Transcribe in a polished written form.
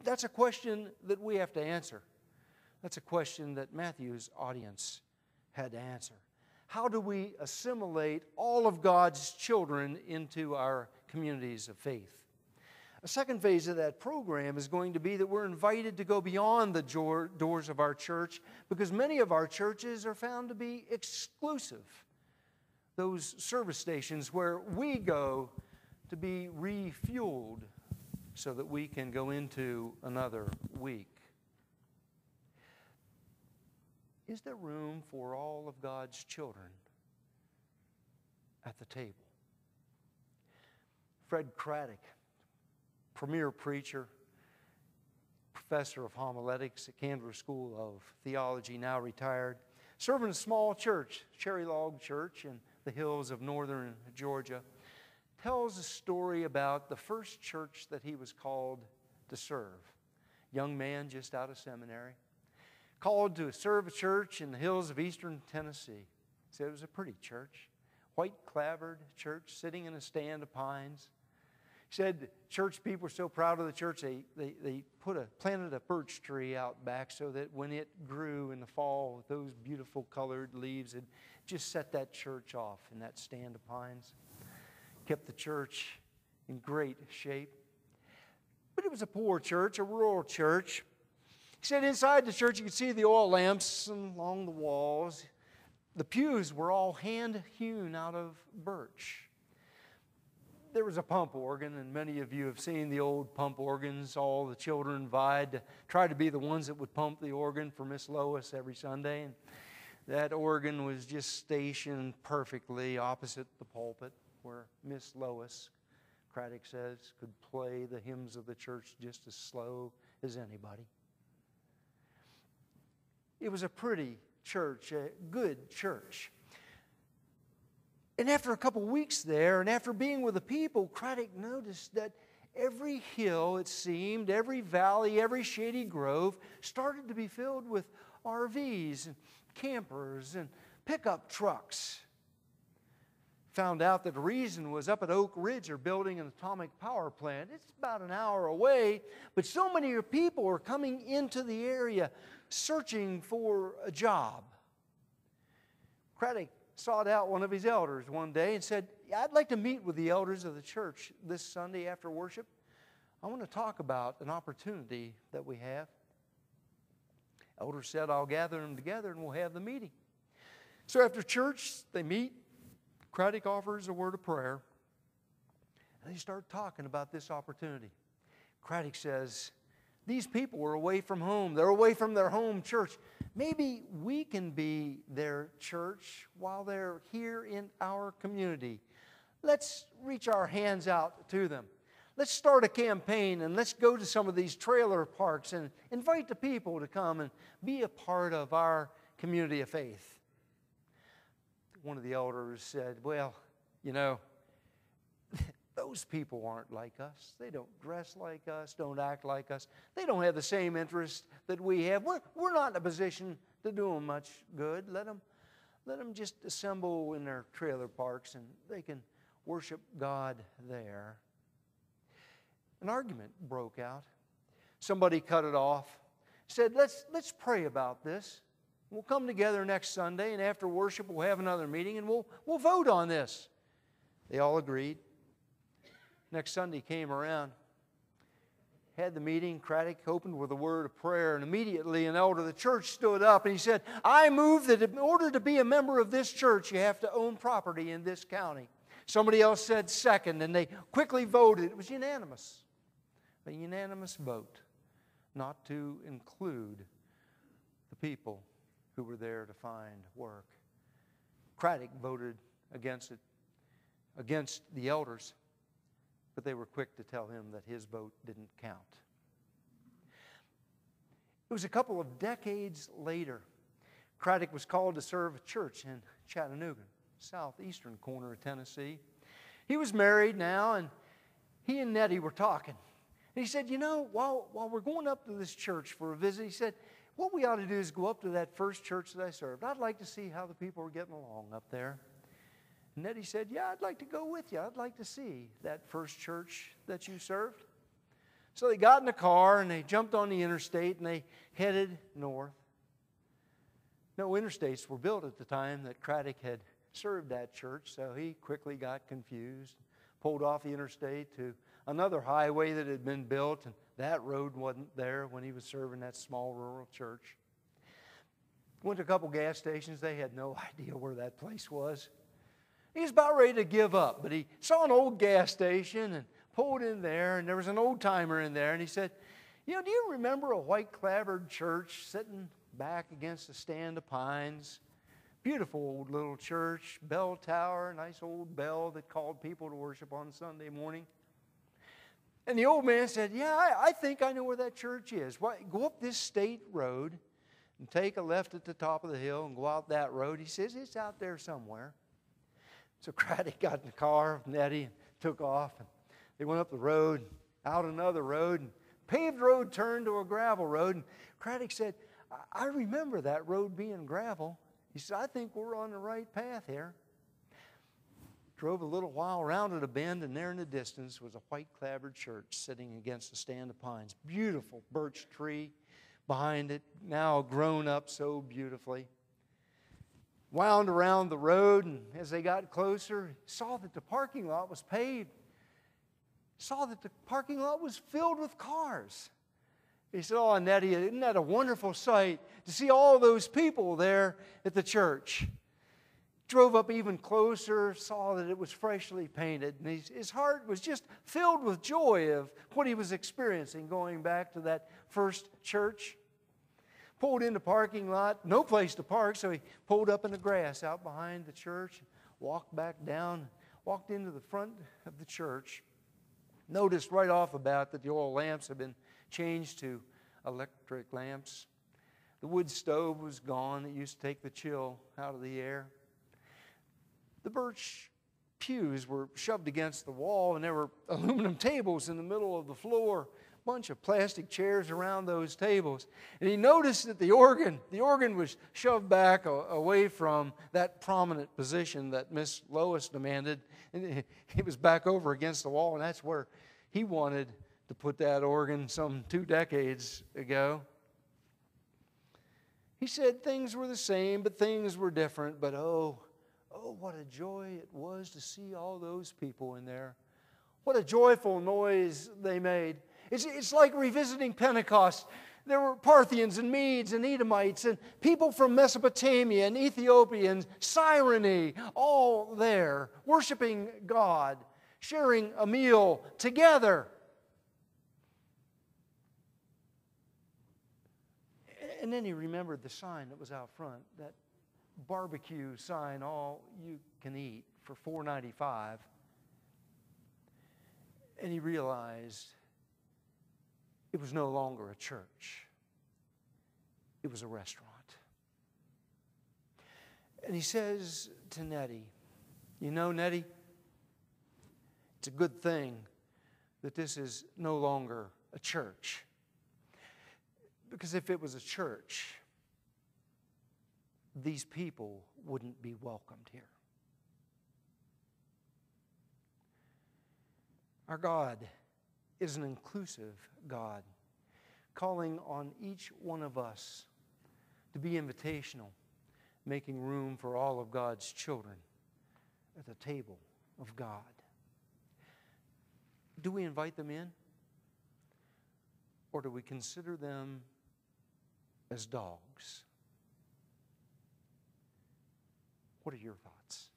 that's a question that we have to answer. That's a question that Matthew's audience had to answer. How do we assimilate all of God's children into our communities of faith? A second phase of that program is going to be that we're invited to go beyond the doors of our church, because many of our churches are found to be exclusive. Those service stations where we go to be refueled so that we can go into another week. Is there room for all of God's children at the table? Fred Craddock, premier preacher, professor of homiletics at Candler School of Theology, now retired, serving a small church, Cherry Log Church in the hills of northern Georgia, tells a story about the first church that he was called to serve. Young man just out of seminary, called to serve a church in the hills of eastern Tennessee. He said it was a pretty church, white clapboard church sitting in a stand of pines. He said church people were so proud of the church, they planted a birch tree out back so that when it grew in the fall with those beautiful colored leaves, it just set that church off in that stand of pines. Kept the church in great shape. But it was a poor church, a rural church. He said inside the church you could see the oil lamps along the walls. The pews were all hand-hewn out of birch. There was a pump organ, and many of you have seen the old pump organs. All the children vied to try to be the ones that would pump the organ for Miss Lois every Sunday. And that organ was just stationed perfectly opposite the pulpit where Miss Lois, Craddock says, could play the hymns of the church just as slow as anybody. It was a pretty church, a good church. And after a couple weeks there, and after being with the people, Craddock noticed that every hill, it seemed, every valley, every shady grove started to be filled with RVs and campers and pickup trucks. Found out that the reason was up at Oak Ridge they're building an atomic power plant. It's about an hour away, but so many people are coming into the area searching for a job. Craddock sought out one of his elders one day and said, I'd like to meet with the elders of the church this Sunday after worship. I want to talk about an opportunity that we have. Elder said, I'll gather them together and we'll have the meeting. So after church, they meet. Craddock offers a word of prayer. And they start talking about this opportunity. Craddock says, these people are away from home. They're away from their home church. Maybe we can be their church while they're here in our community. Let's reach our hands out to them. Let's start a campaign and let's go to some of these trailer parks and invite the people to come and be a part of our community of faith. One of the elders said, well, you know, those people aren't like us. They don't dress like us, don't act like us. They don't have the same interests that we have. We're not in a position to do them much good. Let them just assemble in their trailer parks and they can worship God there. An argument broke out. Somebody cut it off. Said, let's pray about this. We'll come together next Sunday, and after worship we'll have another meeting and we'll vote on this. They all agreed. Next Sunday came around. Had the meeting. Craddock opened with a word of prayer, and immediately an elder of the church stood up and he said, I move that in order to be a member of this church, you have to own property in this county. Somebody else said second, and they quickly voted. It was unanimous. A unanimous vote not to include the people who were there to find work. Craddock voted against it, against the elders, but they were quick to tell him that his vote didn't count. It was a couple of decades later, Craddock was called to serve a church in Chattanooga, southeastern corner of Tennessee. He was married now, and he and Nettie were talking. And he said, you know, while we're going up to this church for a visit, he said, what we ought to do is go up to that first church that I served. I'd like to see how the people are getting along up there. And Nettie said, yeah, I'd like to go with you. I'd like to see that first church that you served. So they got in the car and they jumped on the interstate and they headed north. No interstates were built at the time that Craddock had served that church, so he quickly got confused, pulled off the interstate to another highway that had been built, and that road wasn't there when he was serving that small rural church. Went to a couple gas stations. They had no idea where that place was. He was about ready to give up, but he saw an old gas station and pulled in there, and there was an old-timer in there, and he said, "You know, do you remember a white clapboard church sitting back against a stand of pines? Beautiful old little church, bell tower, nice old bell that called people to worship on Sunday morning." And the old man said, "Yeah, I think I know where that church is. Go up this state road and take a left at the top of the hill and go out that road." He says, "It's out there somewhere." So Craddock got in the car with Nettie and took off. And they went up the road, out another road, and paved road turned to a gravel road. And Craddock said, "I remember that road being gravel." He said, "I think we're on the right path here." Drove a little while, rounded a bend, and there in the distance was a white clapboard church sitting against a stand of pines. Beautiful birch tree behind it, now grown up so beautifully. Wound around the road, and as they got closer, saw that the parking lot was paved. Saw that the parking lot was filled with cars. He said, "Oh, Nettie, isn't that a wonderful sight to see all those people there at the church?" Drove up even closer, saw that it was freshly painted, and his heart was just filled with joy of what he was experiencing going back to that first church. Pulled in the parking lot, no place to park, so he pulled up in the grass out behind the church, walked back down, walked into the front of the church. Noticed right off the bat that the oil lamps had been changed to electric lamps. The wood stove was gone. It used to take the chill out of the air. The birch pews were shoved against the wall, and there were aluminum tables in the middle of the floor. Bunch of plastic chairs around those tables. And he noticed that the organ was shoved back away from that prominent position that Miss Lois demanded. And it was back over against the wall, and that's where he wanted to put that organ some 2 decades ago. He said things were the same, but things were different. But oh, what a joy it was to see all those people in there. What a joyful noise they made. It's like revisiting Pentecost. There were Parthians and Medes and Edomites and people from Mesopotamia and Ethiopia and Cyrene, all there, worshiping God, sharing a meal together. And then he remembered the sign that was out front, that barbecue sign, all you can eat for $4.95. And he realized it was no longer a church. It was a restaurant. And he says to Nettie, "You know, Nettie, it's a good thing that this is no longer a church. Because if it was a church, these people wouldn't be welcomed here." Our God is an inclusive God, calling on each one of us to be invitational, making room for all of God's children at the table of God. Do we invite them in? Or do we consider them as dogs? What are your thoughts?